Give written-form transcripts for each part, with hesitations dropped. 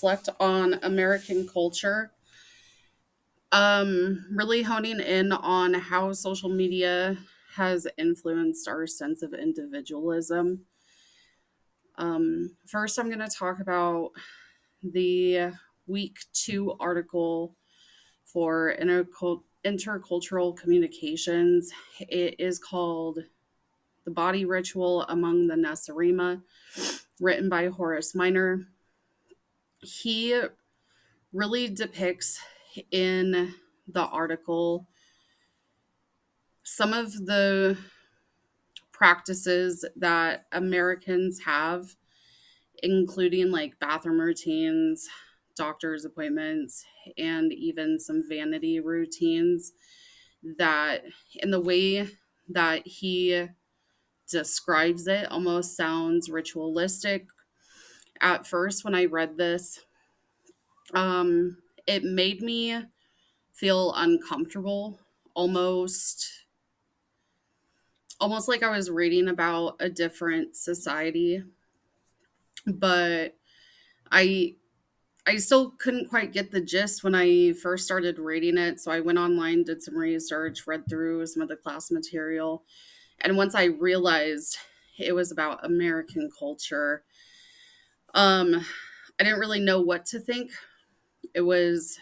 reflect on American culture, really honing in on how social media has influenced our sense of individualism. First, I'm going to talk about the week 2 article for intercultural communications. It is called The Body Ritual Among the Nasarima, written by Horace Minor. He really depicts in the article some of the practices that Americans have, including like bathroom routines, doctor's appointments, and even some vanity routines that, in the way that he describes it, almost sounds ritualistic. At first, when I read this, it made me feel uncomfortable, almost almost like I was reading about a different society, but I I still couldn't quite get the gist when I first started reading it. So I went online, did some research, read through some of the class material, and once I realized it was about American culture, um I didn't really know what to think. It was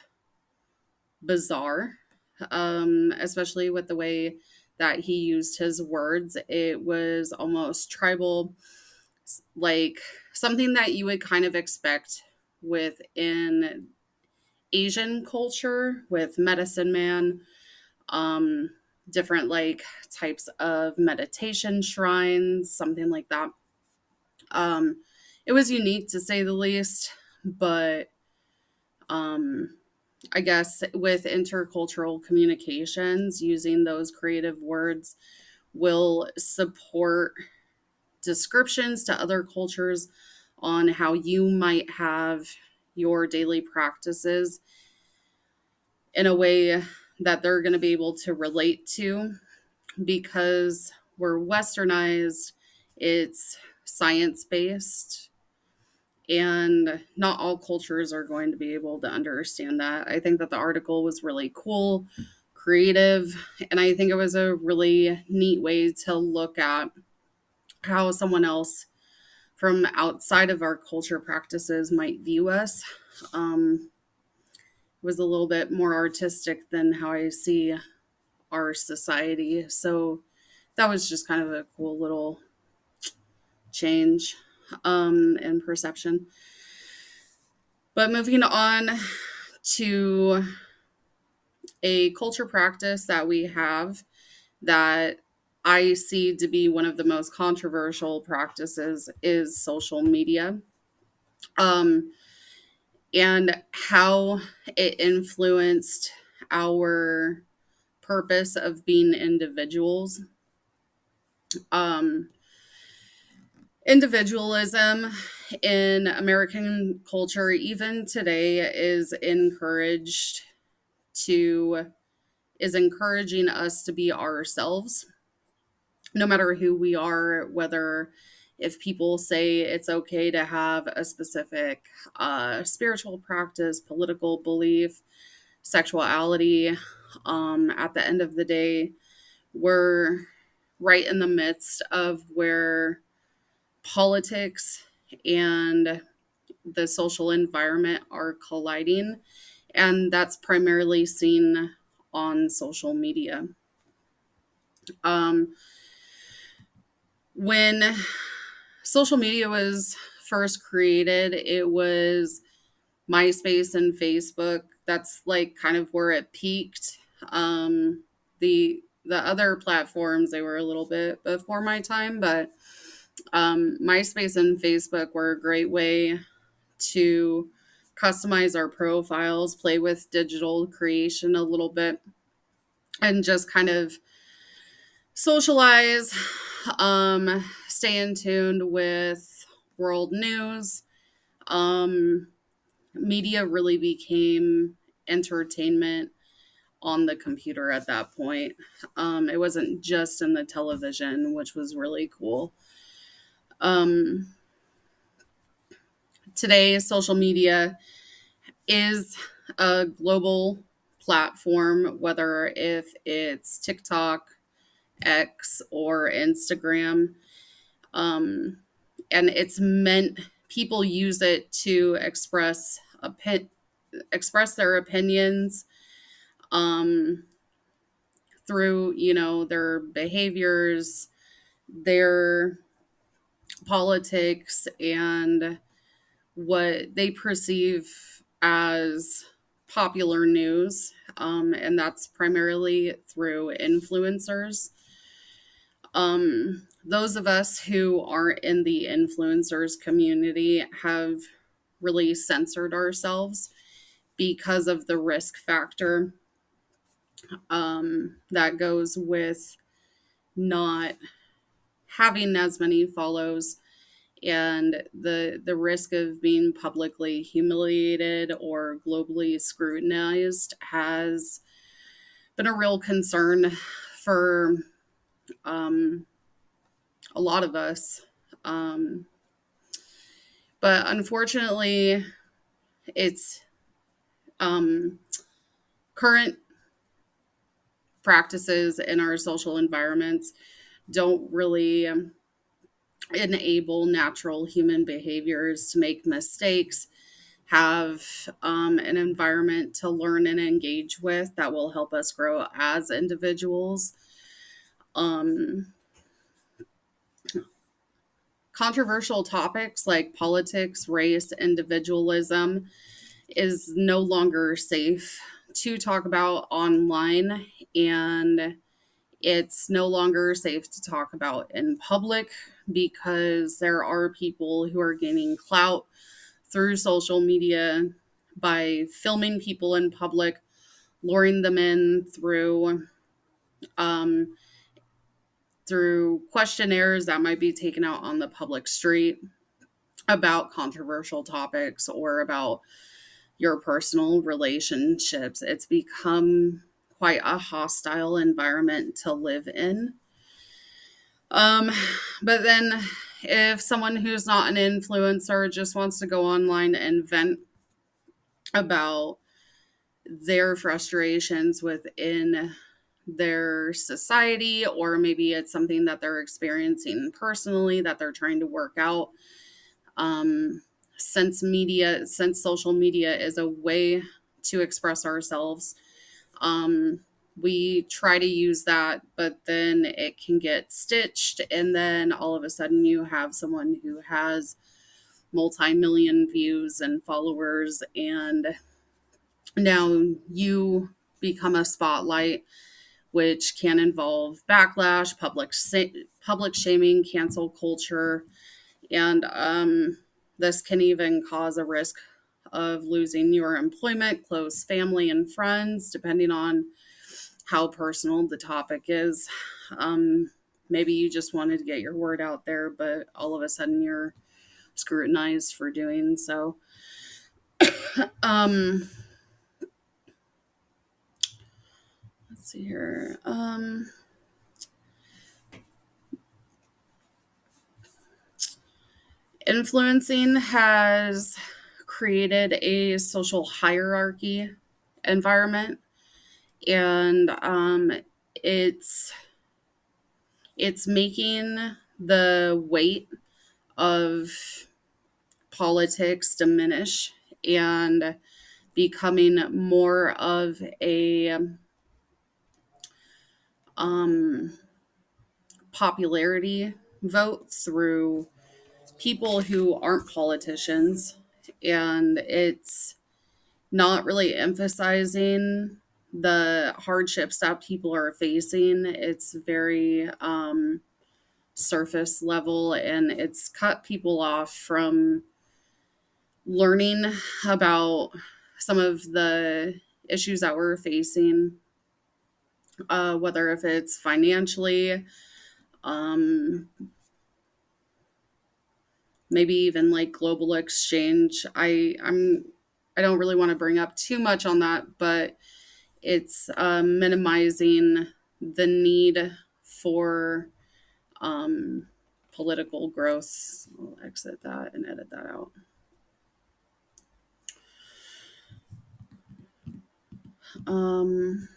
bizarre, especially with the way that he used his words. It was almost tribal, like something that you would kind of expect within Asian culture with medicine man, um, different like types of meditation shrines, something like that. Um, it was unique to say the least, but um, I guess with intercultural communications, using those creative words will support descriptions to other cultures on how you might have your daily practices in a way that they're going to be able to relate to, because we're westernized, it's science based, and not all cultures are going to be able to understand that. I think that the article was really cool, creative, and I think it was a really neat way to look at how someone else from outside of our culture practices might view us. Was a little bit more artistic than how I see our society. So that was just kind of a cool little change in perception. But moving on to a culture practice that we have that I see to be one of the most controversial practices is social media. Um, and how it influenced our purpose of being individuals. Um, Individualism in American culture, even today, to is encouraging us to be ourselves, no matter who we are. Whether if people say it's okay to have a specific spiritual practice, political belief, sexuality, at the end of the day, we're right in the midst of where politics and the social environment are colliding, and that's primarily seen on social media. Um, when social media was first created, it was MySpace and Facebook. That's like kind of where it peaked. The other platforms, they were a little bit before my time, but MySpace and Facebook were a great way to customize our profiles, play with digital creation a little bit, and just kind of socialize, stay in tune with world news. Um, Media really became entertainment on the computer at that point. It wasn't just in the television, which was really cool. Um, Today, social media is a global platform, whether if it's TikTok, X, or Instagram. Um, and it's meant people use it to express their opinions um, through their behaviors, their politics, and what they perceive as popular news, and that's primarily through influencers. Those of us who are in the influencers community have really censored ourselves because of the risk factor that goes with not having as many follows, and the risk of being publicly humiliated or globally scrutinized has been a real concern for um, a lot of us. Um, but unfortunately, it's um, current practices in our social environments don't really enable natural human behaviors to make mistakes, have an environment to learn and engage with that will help us grow as individuals. Um, Controversial topics like politics, race, individualism is no longer safe to talk about online, and it's no longer safe to talk about in public because there are people who are gaining clout through social media by filming people in public, luring them in um, through questionnaires that might be taken out on the public street about controversial topics or about your personal relationships. It's become quite a hostile environment to live in. Um, but then if someone who's not an influencer just wants to go online and vent about their frustrations within their society, or maybe it's something that they're experiencing personally that they're trying to work out, um, since social media is a way to express ourselves, um, we try to use that, but then it can get stitched, and then all of a sudden you have someone who has multi-million views and followers, and now you become a spotlight, which can involve backlash, public shaming, cancel culture, and this can even cause a risk of losing your employment, close family, and friends, depending on how personal the topic is. Um, Maybe you just wanted to get your word out there, but all of a sudden you're scrutinized for doing so. Um, let's see here. Influencing has created a social hierarchy environment, and it's it's making the weight of politics diminish and becoming more of a um, popularity vote through people who aren't politicians, and it's not really emphasizing the hardships that people are facing. It's very surface level, and it's cut people off from learning about some of the issues that we're facing, whether if it's financially, um, maybe even like global exchange. I don't really want to bring up too much on that, but it's minimizing the need for um, political growth. I'll exit that and edit that out. Um,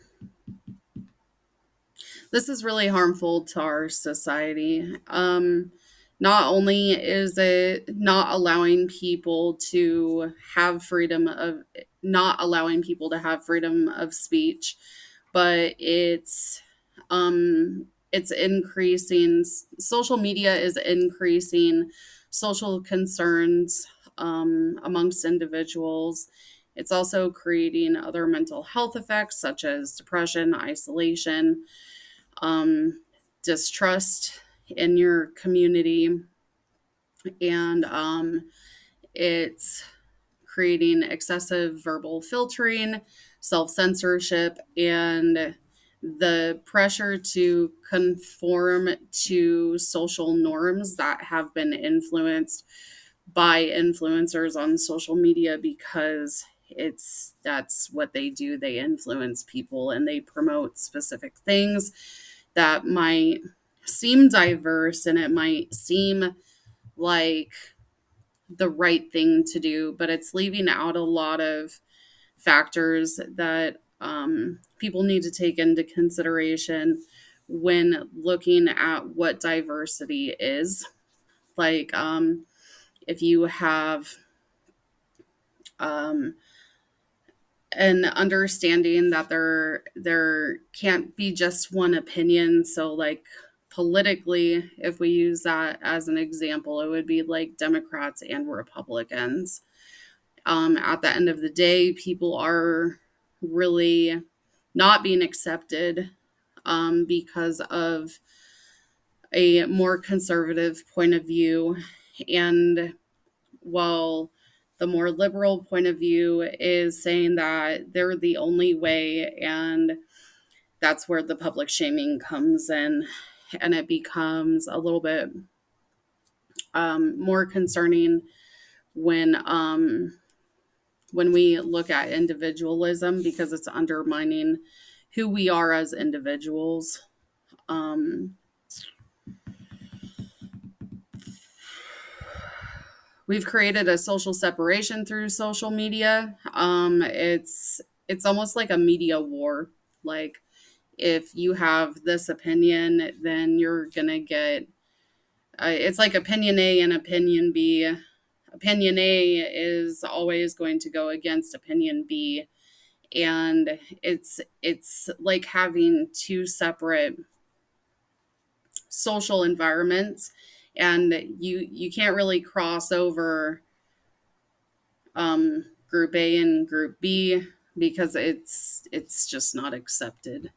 this is really harmful to our society. Not only is it not allowing people to have freedom of not allowing people to have freedom of speech, but it's increasing social media is increasing social concerns amongst individuals. It's also creating other mental health effects such as depression, isolation, um, distrust in your community, and it's creating excessive verbal filtering, self censorship, and the pressure to conform to social norms that have been influenced by influencers on social media because that's what they do. They influence people and they promote specific things that might seem diverse and it might seem like the right thing to do, but it's leaving out a lot of factors that people need to take into consideration when looking at what diversity is. Like, if you have um, an understanding that there can't be just one opinion, so like politically, if we use that as an example, it would be like Democrats and Republicans. At the end of the day, people are really not being accepted because of a more conservative point of view. And while the more liberal point of view is saying that they're the only way, and that's where the public shaming comes in, and it becomes a little bit more concerning when when we look at individualism because it's undermining who we are as individuals. Um, we've created a social separation through social media. It's almost like a media war. Like if you have this opinion, then you're gonna get. It's like opinion A and opinion B. Opinion A is always going to go against opinion B, and it's like having two separate social environments, and you can't really cross over group A and group B because it's just not accepted.